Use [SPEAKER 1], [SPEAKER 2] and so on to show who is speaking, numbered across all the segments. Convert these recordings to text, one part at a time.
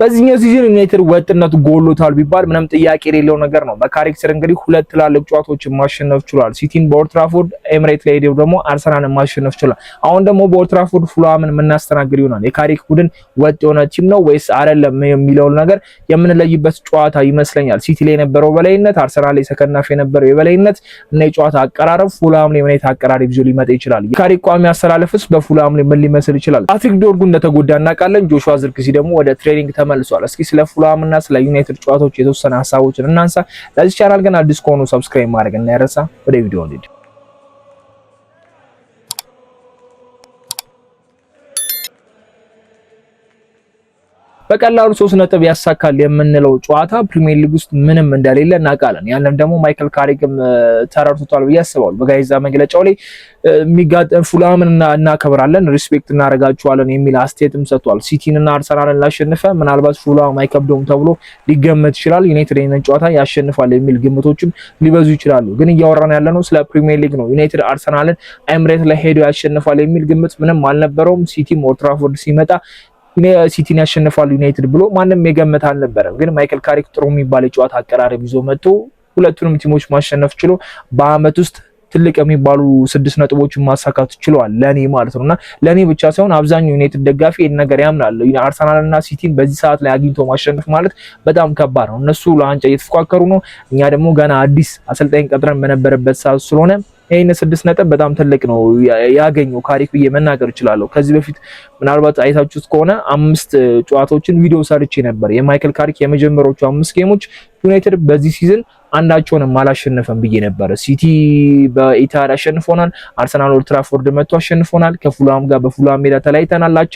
[SPEAKER 1] በዚህኛው ሲዝን ዩናይትድ ወጥነት ጎሎታል ቢባል ምንም ጥያቄ የሌለው ነገር ነው። በካሪክ ስር እንግዲህ ሁለት ትላልቅ ጨዋታዎችን ማሸነፍ ችሏል። ሲቲን በኦልድ ትራፎርድ፣ ኤምሬት ላይ ሄደው ደግሞ አርሰናልን ማሸነፍ ችሏል። አሁን ደግሞ በኦልድ ትራፎርድ ፉልሃምን የምናስተናግድ ይሆናል። የካሪክ ቡድን ወጥ የሆነ ቲም ነው ወይስ አይደለም የሚለውን ነገር የምንለይበት ጨዋታ ይመስለኛል። ሲቲ ላይ የነበረው በላይነት፣ አርሰናል ላይ ሰከናፍ የነበረው የበላይነት እና የጨዋታ አቀራረብ ፉልሃም ላይ ምን አይነት አቀራረብ ይዞ ሊመጣ ይችላል? የካሪክ ቋሚ አሰላለፍስ በፉልሃም ላይ ምን ሊመስል ይችላል? ፓትሪክ ዶርጉ እንደተጎዳ እናውቃለን። ጆሹዋ ዝርክሲ ደግሞ ወደ ትሬኒንግ ተመልሷል። እስኪ ስለ ፉልሃም እና ስለ ዩናይትድ ጨዋታዎች የተወሰነ ሀሳቦችን እናንሳ። ለዚህ ቻናል ግን አዲስ ከሆኑ ሰብስክራይብ ማድረግ እንዳይረሳ። ወደ ቪዲዮ እንሂድ። በቀላሉ 3 ነጥብ ያሳካል የምንለው ጨዋታ ፕሪሚየር ሊግ ውስጥ ምንም እንደሌለ እናውቃለን። ያንን ደግሞ ማይክል ካሪክም ተረድቶታል ብዬ አስባለሁ። በጋዜጣ መግለጫው ላይ የሚጋጠም ፉልሃምን እናከብራለን፣ ሪስፔክት እናደርጋቸዋለን የሚል አስተያየትም ሰጥቷል። ሲቲን እና አርሰናልን ላሸነፈ ምናልባት ፉልሃም አይከብደውም ተብሎ ሊገመት ይችላል። ዩናይትድ ይህንን ጨዋታ ያሸንፋል የሚል ግምቶችም ሊበዙ ይችላሉ። ግን እያወራን ያለነው ስለ ፕሪሚየር ሊግ ነው። ዩናይትድ አርሰናልን ኤምሬት ላይ ሄዶ ያሸንፋል የሚል ግምት ምንም አልነበረውም። ሲቲም ኦልድ ትራፎርድ ሲመጣ ሲቲን ያሸንፋል ዩናይትድ ብሎ ማንም የገመተ አልነበረም። ግን ማይክል ካሪክ ጥሩ የሚባል የጨዋታ አቀራረብ ይዞ መጥቶ ሁለቱንም ቲሞች ማሸነፍ ችሎ በአመት ውስጥ ትልቅ የሚባሉ 6 ነጥቦችን ማሳካት ችሏል። ለኔ ማለት ነውና ለኔ ብቻ ሳይሆን አብዛኛው ዩናይትድ ደጋፊ ይሄን ነገር ያምናል። አርሰናልና ሲቲን በዚህ ሰዓት ላይ አግኝቶ ማሸነፍ ማለት በጣም ከባድ ነው። እነሱ ለዋንጫ እየተፎካከሩ ነው፣ እኛ ደግሞ ገና አዲስ አሰልጣኝ ቀጥረን በነበረበት ሰዓት ስለሆነ ይሄን 6 ነጥብ በጣም ትልቅ ነው ያገኘው ካሪክ ብዬ መናገር እችላለሁ። ከዚህ በፊት ምናልባት አይታችሁት ከሆነ 5 ጨዋታዎችን ቪዲዮ ሰርቼ ነበር። የማይክል ካሪክ የመጀመሪያዎቹ 5 ጌሞች ዩናይትድ በዚህ ሲዝን አንዳቸውንም አላሸነፈም ብዬ ነበር። ሲቲ በኢታድ አሸንፎናል፣ አርሰናል ኦልድ ትራፎርድ መጥቶ አሸንፎናል፣ ከፉልሃም ጋር በፉልሃም ሜዳ ተለያይተናል አቻ፣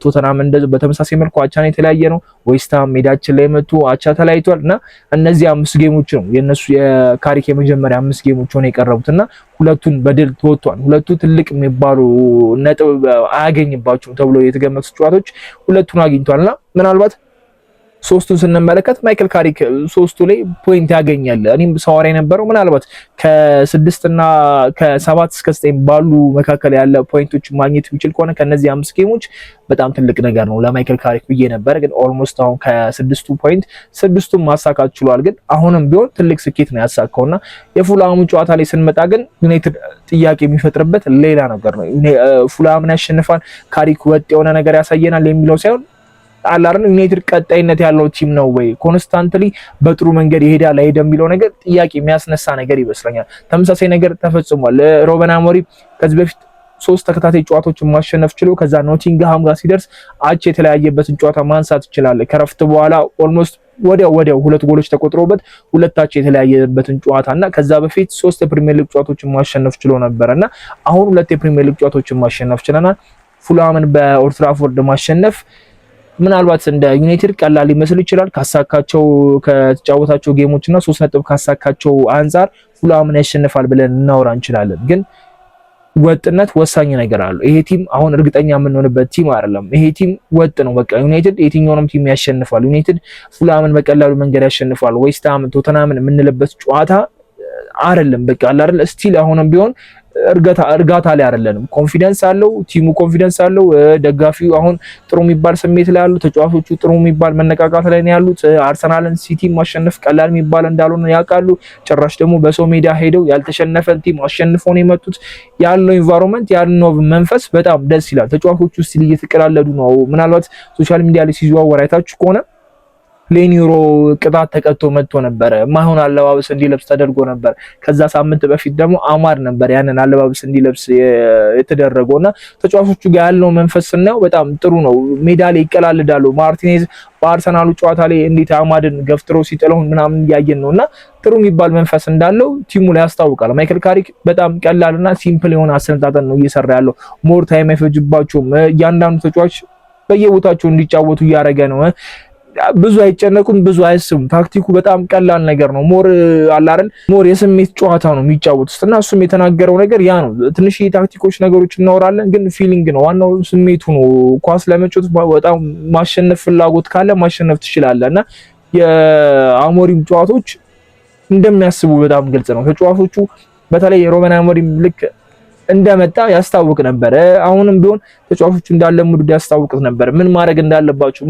[SPEAKER 1] ቶተናም እንደዚህ በተመሳሳይ መልኩ አቻ ነው የተለያየ ነው። ዌስትሃም ሜዳችን ላይ መጥቶ አቻ ተለያይቷል እና እነዚህ 5 ጌሞች ነው የነሱ የካሪክ የመጀመሪያ 5 ጌሞች ሆነ የቀረቡትና ሁለቱን በድል ተወጥቷል። ሁለቱ ትልቅ የሚባሉ ነጥብ አያገኝባቸውም ተብሎ የተገመቱ ጨዋታዎች ሁለቱን አግኝቷልና ምናልባት 3ቱን ስንመለከት ማይክል ካሪክ 3ቱ ላይ ፖይንት ያገኛል። እኔም ሳወራ የነበረው ምናልባት ከ6 እና ከ7 እስከ 9 ባሉ መካከል ያለ ፖይንቶች ማግኘት የሚችል ከሆነ ከነዚህ 5 ጌሞች በጣም ትልቅ ነገር ነው ለማይክል ካሪክ ብዬ ነበር። ግን ኦልሞስት አሁን ከ6ቱ ፖይንት 6ቱን ማሳካት ችሏል። ግን አሁንም ቢሆን ትልቅ ስኬት ነው ያሳካውና የፉልሃሙ ጨዋታ ላይ ስንመጣ ግን ዩናይትድ ጥያቄ የሚፈጥርበት ሌላ ነገር ነው። ፉልሃምን ያሸንፋል፣ ካሪክ ወጥ የሆነ ነገር ያሳየናል የሚለው ሳይሆን አላርን ዩናይትድ ቀጣይነት ያለው ቲም ነው ወይ ኮንስታንትሊ በጥሩ መንገድ ይሄዳል አይደል የሚለው ነገር ጥያቄ የሚያስነሳ ነገር ይመስለኛል። ተመሳሳይ ነገር ተፈጽሟል። ሩበን አሞሪም ከዚህ በፊት 3 ተከታታይ ጨዋታዎችን ማሸነፍ ችሎ ከዛ ኖቲንግሃም ጋር ሲደርስ አቻ የተለያየበትን ጨዋታ ማንሳት ይችላል። ከረፍት በኋላ ኦልሞስት ወዲያው 2 ጎሎች ተቆጥሮበት ሁለታቸው የተለያየበትን ጨዋታና ከዛ በፊት 3 የፕሪሚየር ሊግ ጨዋታዎችን ማሸነፍ ችሎ ነበርና አሁን 2 የፕሪሚየር ሊግ ጨዋታዎችን ማሸነፍ ችለናል። ፉልሃምን በኦልድ ትራፎርድ ማሸነፍ ምናልባት እንደ ዩናይትድ ቀላል ሊመስል ይችላል። ካሳካቸው ከተጫወታቸው ጌሞች እና 3 ነጥብ ካሳካቸው አንፃር ፉልሃምን ያሸንፋል ብለን እናወራ እንችላለን። ግን ወጥነት ወሳኝ ነገር አለው። ይሄ ቲም አሁን እርግጠኛ የምንሆንበት ቲም አይደለም። ይሄ ቲም ወጥ ነው። በቃ ዩናይትድ የትኛውንም ቲም ያሸንፋል። ዩናይትድ ፉልሃምን በቀላሉ መንገድ ያሸንፋል። ዌስትሃምን፣ ቶተናምን የምንልበት ጨዋታ አይደለም። በቃ አይደል ስቲል አሁንም ቢሆን እርጋታ ላይ አይደለንም። ኮንፊደንስ አለው ቲሙ፣ ኮንፊደንስ አለው ደጋፊው። አሁን ጥሩ የሚባል ስሜት ላይ ያሉ ተጫዋቾቹ ጥሩ የሚባል መነቃቃት ላይ ነው ያሉት። አርሰናልን ሲቲ ማሸነፍ ቀላል የሚባል እንዳልሆነ ያውቃሉ። ጭራሽ ደግሞ በሰው ሜዳ ሄደው ያልተሸነፈን ቲም አሸንፈው ነው የመጡት። ያለው ኢንቫይሮንመንት ያለው መንፈስ በጣም ደስ ይላል። ተጫዋቾቹ ስቲል እየተቀላለዱ ነው። ምናልባት ሶሻል ሚዲያ ላይ ሲዘዋወር አይታችሁ ከሆነ ሌኒሮ ቅጣት ተቀጥቶ መጥቶ ነበር። ማይሆን አለባበስ እንዲለብስ ተደርጎ ነበር። ከዛ ሳምንት በፊት ደግሞ አማድ ነበር ያንን አለባበስ እንዲለብስ የተደረገውና ተጫዋቾቹ ጋር ያለው መንፈስ ስናየው በጣም ጥሩ ነው። ሜዳ ላይ ይቀላልዳሉ። ማርቲኔዝ በአርሰናሉ ጨዋታ ላይ እንዴት አማድን ገፍትሮ ሲጥለው ምናምን ያየን ነውና ጥሩ የሚባል መንፈስ እንዳለው ቲሙ ላይ ያስታውቃል። ማይክል ካሪክ በጣም ቀላልና ሲምፕል የሆነ አሰልጣኝ ነው እየሰራ ያለው። ሞር ታይም አይፈጅባቸውም። እያንዳንዱ ተጫዋች በየቦታቸው እንዲጫወቱ እያደረገ ነው። ብዙ አይጨነቁም፣ ብዙ አይስቡም። ታክቲኩ በጣም ቀላል ነገር ነው። ሞር አላረን ሞር የስሜት ጨዋታ ነው የሚጫወቱት እና እሱም የተናገረው ነገር ያ ነው። ትንሽ የታክቲኮች ነገሮች እናወራለን፣ ግን ፊሊንግ ነው ዋናው፣ ስሜቱ ነው። ኳስ ለመጫወት በጣም ማሸነፍ ፍላጎት ካለ ማሸነፍ ትችላለህ እና የአሞሪም ጨዋታዎች እንደሚያስቡ በጣም ግልጽ ነው። ተጫዋቾቹ በተለይ ሩበን አሞሪም ልክ እንደመጣ ያስታውቅ ነበር። አሁንም ቢሆን ተጫዋቾቹ እንዳለሙት ያስታውቁት ነበር ምን ማድረግ እንዳለባቸው።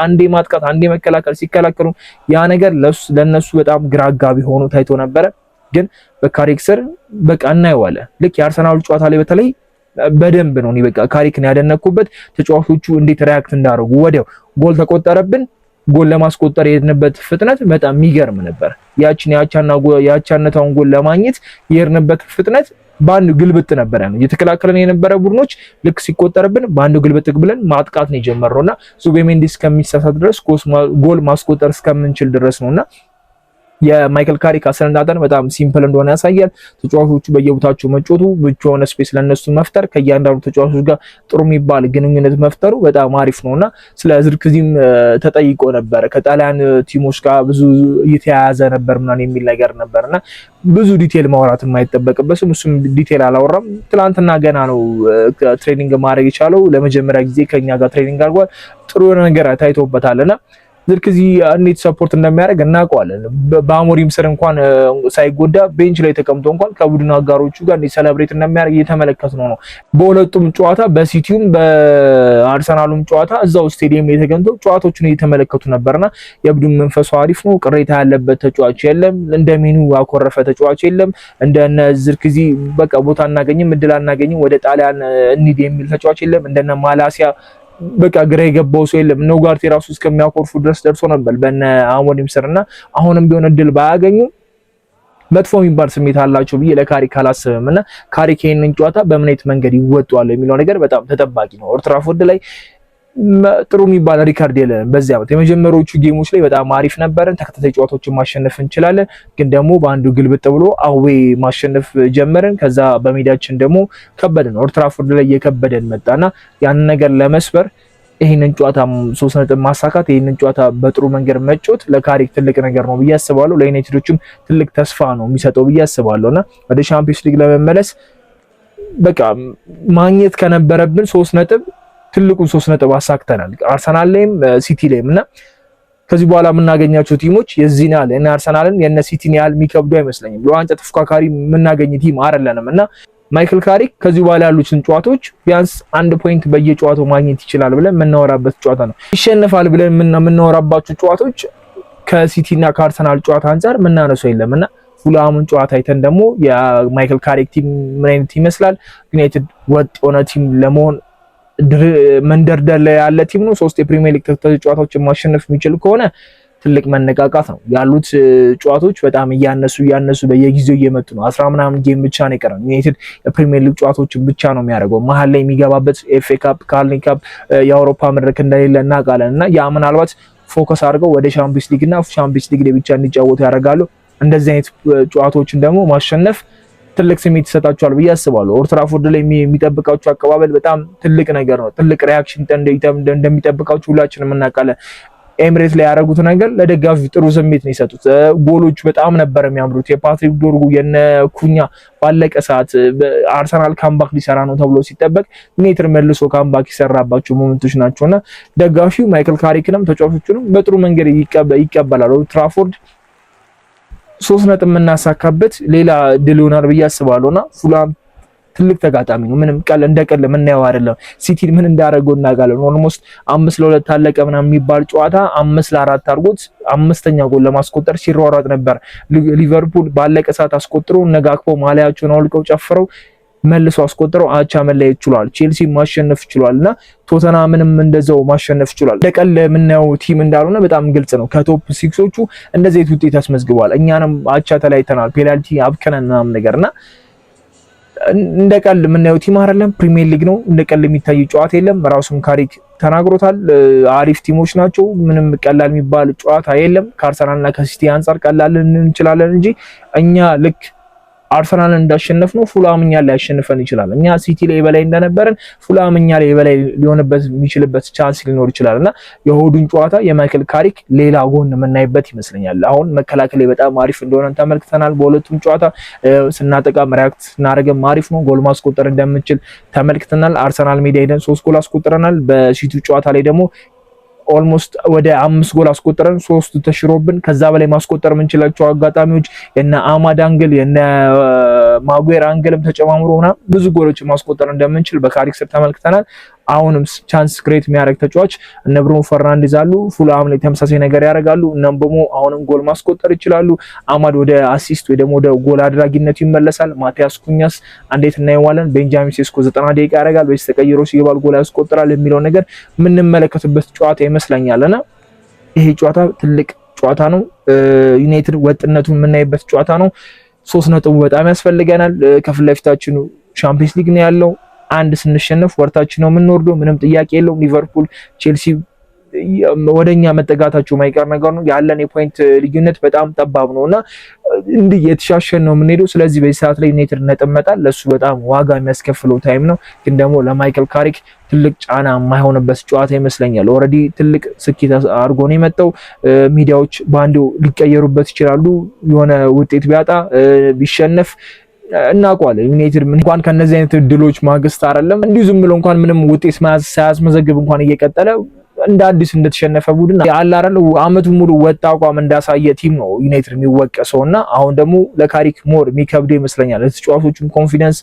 [SPEAKER 1] አንዴ ማጥቃት አንዴ መከላከል ሲከላከሉ ያ ነገር ለነሱ በጣም ግራጋቢ ሆኖ ታይቶ ነበር። ግን በካሪክ ስር በቃ እናየዋለን። ልክ የአርሰናል ጨዋታ ላይ በተለይ በደንብ ነው በቃ ካሪክን ያደነኩበት ተጫዋቾቹ እንዴት ሪያክት እንዳደረጉ። ወዲያው ጎል ተቆጠረብን፣ ጎል ለማስቆጠር የሄድንበት ፍጥነት በጣም የሚገርም ነበር። ያቻነታውን ጎል ለማግኘት የሄድንበት ፍጥነት በአንድ ግልብጥ ነበር ያለው። የተከላከለን የነበረ ቡድኖች ልክ ሲቆጠርብን በአንድ ግልብጥ ብለን ማጥቃት ነው የጀመርነውና ዙቢሜንዲ እስከሚሳሳት ድረስ ጎል ማስቆጠር እስከምንችል ድረስ ነውና የማይክል ካሪክ አሰልጣኝ በጣም ሲምፕል እንደሆነ ያሳያል። ተጫዋቾቹ በየቦታቸው መጮቱ ብቻ የሆነ ስፔስ ለነሱ መፍጠር ከእያንዳንዱ ተጫዋቾች ጋር ጥሩ የሚባል ግንኙነት መፍጠሩ በጣም አሪፍ ነውና ስለ ዝርክዚም ተጠይቆ ነበር። ከጣሊያን ቲሞች ጋር ብዙ እየተያያዘ ነበር ምናምን የሚል ነገር ነበርና ብዙ ዲቴል ማውራት የማይጠበቅበትም እሱም ዲቴል አላወራም። ትላንትና ገና ነው ትሬኒንግ ማድረግ የቻለው። ለመጀመሪያ ጊዜ ከኛ ጋር ትሬኒንግ አድርጓል። ጥሩ ነገር ታይቶበታልና ዝርክዚ እንዴት ሰፖርት እንደሚያደርግ እናውቀዋለን። በአሞሪም ስር እንኳን ሳይጎዳ ቤንች ላይ ተቀምጦ እንኳን ከቡድን አጋሮቹ ጋር እንዴት ሰለብሬት እንደሚያደርግ እየተመለከትነው ነው። በሁለቱም ጨዋታ በሲቲውም በአርሰናሉም ጨዋታ እዛው ስቴዲየም ላይ ተገኝቶ ጨዋታዎቹን እየተመለከቱ ነበርና የቡድን መንፈሱ አሪፍ ነው። ቅሬታ ያለበት ተጫዋች የለም። እንደሚኑ ያኮረፈ ተጫዋች የለም። እንደነ ዝርክዚ በቃ ቦታ አናገኝም፣ እድል አናገኝም፣ ወደ ጣሊያን እንሂድ የሚል ተጫዋች የለም። እንደነ ማላሲያ በቃ ግራ የገባው ሰው የለም። ኖጋርት የራሱ እስከሚያኮርፉ ድረስ ደርሶ ነበር በእነ አሞሪም ስርና አሁንም ቢሆን እድል ባያገኙ መጥፎ የሚባል ስሜት አላቸው ብዬ ለካሪክ አላስብም። እና ካሪክ ይሄንን ጨዋታ በምን አይነት መንገድ ይወጣዋል የሚለው ነገር በጣም ተጠባቂ ነው። ኦልድ ትራፎርድ ላይ ጥሩ የሚባል ሪካርድ የለንም በዚህ ዓመት። የመጀመሪያዎቹ ጌሞች ላይ በጣም አሪፍ ነበርን፣ ተከታታይ ጨዋታዎችን ማሸነፍ እንችላለን። ግን ደግሞ በአንዱ ግልብጥ ብሎ አዌ ማሸነፍ ጀመርን። ከዛ በሜዳችን ደግሞ ከበደን፣ ኦልድ ትራፎርድ ላይ እየከበደን መጣና ያንን ነገር ለመስበር ይሄንን ጨዋታ 3 ነጥብ ማሳካት፣ ይሄንን ጨዋታ በጥሩ መንገድ መጫወት ለካሪክ ትልቅ ነገር ነው ብዬ አስባለሁ። ለዩናይትዶችም ትልቅ ተስፋ ነው የሚሰጠው ብዬ አስባለሁና ወደ ቻምፒየንስ ሊግ ለመመለስ በቃ ማግኘት ከነበረብን 3 ነጥብ ትልቁን 3 ነጥብ አሳክተናል። አርሰናል ላይም ሲቲ ላይም እና ከዚህ በኋላ የምናገኛቸው ቲሞች የዚህን ያህል እና አርሰናልን የነ ሲቲን ያህል የሚከብዱ አይመስለኝም። ለዋንጫ ተፎካካሪ የምናገኝ ቲም አይደለንም እና ማይክል ካሪክ ከዚህ በኋላ ያሉትን ጨዋታዎች ቢያንስ 1 ፖይንት በየጨዋታው ማግኘት ይችላል ብለን የምናወራበት ጨዋታ ነው። ይሸነፋል ብለን የምናወራባቸው ጨዋታዎች ከሲቲና ከአርሰናል ጨዋታ አንፃር የምናነሳው የለምና ፉልሃምን ጨዋታ አይተን ደግሞ የማይክል ካሪክ ቲም ምን አይነት ይመስላል፣ ዩናይትድ ወጥ የሆነ ቲም ለመሆን መንደርደር ላይ ያለ ቲም ነው። 3 የፕሪሚየር ሊግ ጨዋታዎችን ማሸነፍ የሚችል ከሆነ ትልቅ መነቃቃት ነው። ያሉት ጨዋታዎች በጣም እያነሱ በየጊዜው እየመጡ ነው። 10 ምናምን ጌም ብቻ ነው የቀረው። ዩናይትድ የፕሪሚየር ሊግ ጨዋታዎችን ብቻ ነው የሚያደርገው። መሀል ላይ የሚገባበት ኤፍኤ ካፕ፣ ካርሊንግ ካፕ፣ የአውሮፓ መድረክ እንደሌለ እናውቃለን እና ያ ምናልባት ፎከስ አድርገው ወደ ቻምፒየንስ ሊግ እና ቻምፒየንስ ሊግ ላይ ብቻ እንዲጫወቱ ያደርጋሉ። እንደዚህ አይነት ጨዋታዎችን ደግሞ ማሸነፍ ትልቅ ስሜት ይሰጣቸዋል ብዬ አስባለሁ። ኦልድ ትራፎርድ ላይ የሚጠብቃቸው አቀባበል በጣም ትልቅ ነገር ነው። ትልቅ ሪአክሽን እንደሚጠብቃቸው ሁላችንም እናውቃለን። ኤምሬት ላይ ያደረጉት ነገር ለደጋፊ ጥሩ ስሜት ነው የሰጡት። ጎሎች በጣም ነበር የሚያምሩት። የፓትሪክ ዶርጉ የነ ኩኛ ባለቀ ሰዓት አርሰናል ካምባክ ሊሰራ ነው ተብሎ ሲጠበቅ ዩናይትድ መልሶ ካምባክ ይሰራባቸው ሞመንቶች ናቸውና ደጋፊው ማይክል ካሪክንም ተጫዋቾቹንም በጥሩ መንገድ ይቀበላል። ኦልድ ትራፎርድ 3 ነጥብ የምናሳካበት ሌላ ድል ይሆናል ብዬ አስባለሁና ፉልሃም ትልቅ ተጋጣሚ ነው። ምንም እንደ ቀል የምናየው አይደለም። ሲቲን ምን እንዳደረገው እናውቃለን። ኦልሞስት 5-2 አለቀ ምናምን የሚባል ጨዋታ 5-4 አድርጎት 5ኛ ጎል ለማስቆጠር ሲሯሯጥ ነበር። ሊቨርፑል ባለቀ ሰዓት አስቆጥሮ ነጋክፖ ማሊያቸውን አውልቀው ጨፍረው መልሶ አስቆጥረው አቻ መለየት ችሏል። ቼልሲ ማሸነፍ ችሏልና ቶተናምንም እንደዛው ማሸነፍ ችሏል። ለቀል የምናየው ቲም እንዳልሆነ በጣም ግልጽ ነው። ከቶፕ 6ዎቹ እንደዚህ ውጤት አስመዝግቧል። እኛንም አቻ ተለያይተናል፣ ፔናልቲ አብከነን ምናምን ነገርና እንደቀል የምናየው ቲም አይደለም። ፕሪሚየር ሊግ ነው። እንደቀል የሚታይ ጨዋታ የለም። ራሱም ካሪክ ተናግሮታል። አሪፍ ቲሞች ናቸው። ምንም ቀላል የሚባል ጨዋታ የለም። ከአርሰናልና ከሲቲ አንፃር ቀላል እንችላለን እንጂ እኛ ልክ አርሰናልን እንዳሸነፍ ነው ፉልሃም እኛ ላይ ያሸንፈን ይችላል። እኛ ሲቲ ላይ በላይ እንደነበረን ፉልሃም እኛ ላይ በላይ ሊሆንበት የሚችልበት ቻንስ ሊኖር ይችላልና የሆዱን ጨዋታ የማይክል ካሪክ ሌላ ጎን የምናይበት ይመስለኛል። አሁን መከላከል ላይ በጣም አሪፍ እንደሆነ ተመልክተናል። በሁለቱም ጨዋታ ስናጠቃ ሪአክት ስናደርግም አሪፍ ነው። ጎል ማስቆጠር እንደምንችል ተመልክተናል። አርሰናል ሜዳ ሄደን 3 ጎል አስቆጥረናል። በሲቲ ጨዋታ ላይ ደግሞ ኦልሞስት ወደ 5 ጎል አስቆጥረን 3 ተሽሮብን ከዛ በላይ ማስቆጠር የምንችላቸው አጋጣሚዎች የነ አማድ አንግል የነ በማጉዌር አንገልም ተጨማምሮና ብዙ ጎሎች ማስቆጠር እንደምንችል በካሪክ ስር ተመልክተናል። አሁንም ቻንስ ክሬት የሚያደርግ ተጫዋች እነ ብሩኖ ፈርናንዴዝ አሉ። ፉልሃም ላይ ተመሳሳይ ነገር ያደርጋሉ። እነም ደግሞ አሁንም ጎል ማስቆጠር ይችላሉ። አማድ ወደ አሲስት ወይ ደግሞ ወደ ጎል አድራጊነቱ ይመለሳል። ማቲያስ ኩኛስ እንዴት እናየዋለን? ቤንጃሚን ሴስኮ 90 ደቂቃ ያደርጋል ወይስ ተቀይሮ ሲገባል ጎል ያስቆጥራል የሚለው ነገር የምንመለከትበት ጨዋታ ይመስለኛልና ይሄ ጨዋታ ትልቅ ጨዋታ ነው። ዩናይትድ ወጥነቱን የምናይበት ጨዋታ ነው። 3 ነጥቡ በጣም ያስፈልገናል። ከፊት ለፊታችን ቻምፒየንስ ሊግ ነው ያለው። አንድ ስንሸነፍ ወርታችን ነው የምንወርደው፣ ምንም ጥያቄ የለውም። ሊቨርፑል፣ ቼልሲ ወደኛ መጠጋታቸው ማይቀር ነገር ነው። ያለን የፖይንት ልዩነት በጣም ጠባብ ነውና እንዲህ የተሻሸን ነው የምንሄደው። ስለዚህ በዚህ ሰዓት ላይ ዩናይትድ ነጥብ መጣል ለሱ በጣም ዋጋ የሚያስከፍለው ታይም ነው። ግን ደግሞ ለማይክል ካሪክ ትልቅ ጫና የማይሆንበት ጨዋታ ይመስለኛል። ኦልሬዲ ትልቅ ስኬት አድርጎ ነው የመጣው። ሚዲያዎች በአንዱ ሊቀየሩበት ይችላሉ። የሆነ ውጤት ቢያጣ ቢሸነፍ እናውቀዋለን። ዩናይትድ እንኳን ከነዚህ አይነት ድሎች ማግስት አይደለም እንዲሁ ዝም ብሎ እንኳን ምንም ውጤት ሳያስመዘግብ እንኳን እየቀጠለ እንደ አዲስ እንደተሸነፈ ቡድን አለ አይደል አመቱ ሙሉ ወጣ አቋም እንዳሳየ ቲም ነው ዩናይትድ የሚወቀሰውና አሁን ደግሞ ለካሪክ ሞር የሚከብደው ይመስለኛል። ለተጫዋቾቹም ኮንፊደንስ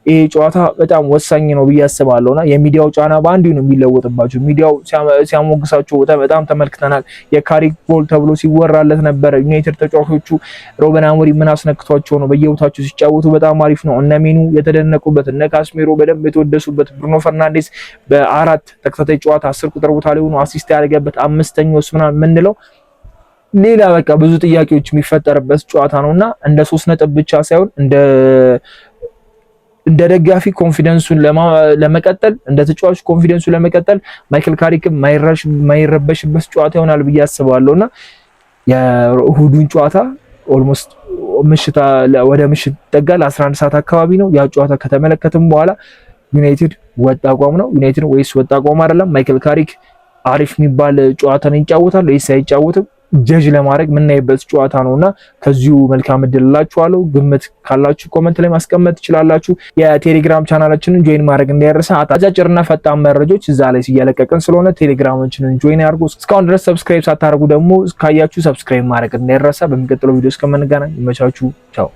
[SPEAKER 1] ይሄ ጨዋታ በጣም ወሳኝ ነው ብዬ አስባለሁና የሚዲያው ጫና በአንዱ ነው የሚለወጥባቸው። ሚዲያው ሲያሞግሳቸው በጣም ተመልክተናል። የካሪክ ጎል ተብሎ ሲወራለት ነበር። ዩናይትድ ተጫዋቾቹ ሮበን አሞሪም ምን አስነክቷቸው ነው በየቦታቸው ሲጫወቱ በጣም አሪፍ ነው። እነ ሜኑ የተደነቁበት፣ እነ ካስሜሮ በደንብ የተወደሱበት፣ ብሩኖ ፈርናንዴዝ በ4 ተከታታይ ጨዋታ 10 ቁጥር ቦታ ላይ ሆኖ አሲስት ያደረገበት 5ኛውስ ምናምን የምንለው ሌላ በቃ ብዙ ጥያቄዎች የሚፈጠርበት ጨዋታ ነውና እንደ 3 ነጥብ ብቻ ሳይሆን እንደ ደጋፊ ኮንፊደንሱን ለመቀጠል እንደ ተጫዋች ኮንፊደንሱን ለመቀጠል ማይክል ካሪክም ማይረበሽበት ጨዋታ ይሆናል ብዬ አስባለሁና የእሁዱን ጨዋታ ኦልሞስት ወደ ምሽት ይጠጋል። 11 ሰዓት አካባቢ ነው ያ ጨዋታ። ከተመለከተም በኋላ ዩናይትድ ወጥ አቋም ነው ዩናይትድ ወይስ ወጥ አቋም አይደለም? ማይክል ካሪክ አሪፍ የሚባል ጨዋታን ይጫወታል ወይስ አይጫወትም? ጀጅ ለማድረግ የምናይበት ጨዋታ ነውና ከዚሁ መልካም እድል እላችኋለሁ። ግምት ካላችሁ ኮሜንት ላይ ማስቀመጥ ትችላላችሁ። የቴሌግራም ቻናላችንን ጆይን ማድረግ እንዳይረሳ። አጫጭርና ፈጣን መረጃዎች እዛ ላይ እያለቀቅን ስለሆነ ቴሌግራማችንን ጆይን ያድርጉ። እስካሁን ድረስ ሰብስክራይብ ሳታደርጉ ደግሞ ካያችሁ ሰብስክራይብ ማድረግ እንዳይረሳ። በሚቀጥለው ቪዲዮ እስከምንገናኝ ይመቻችሁ። ቻው።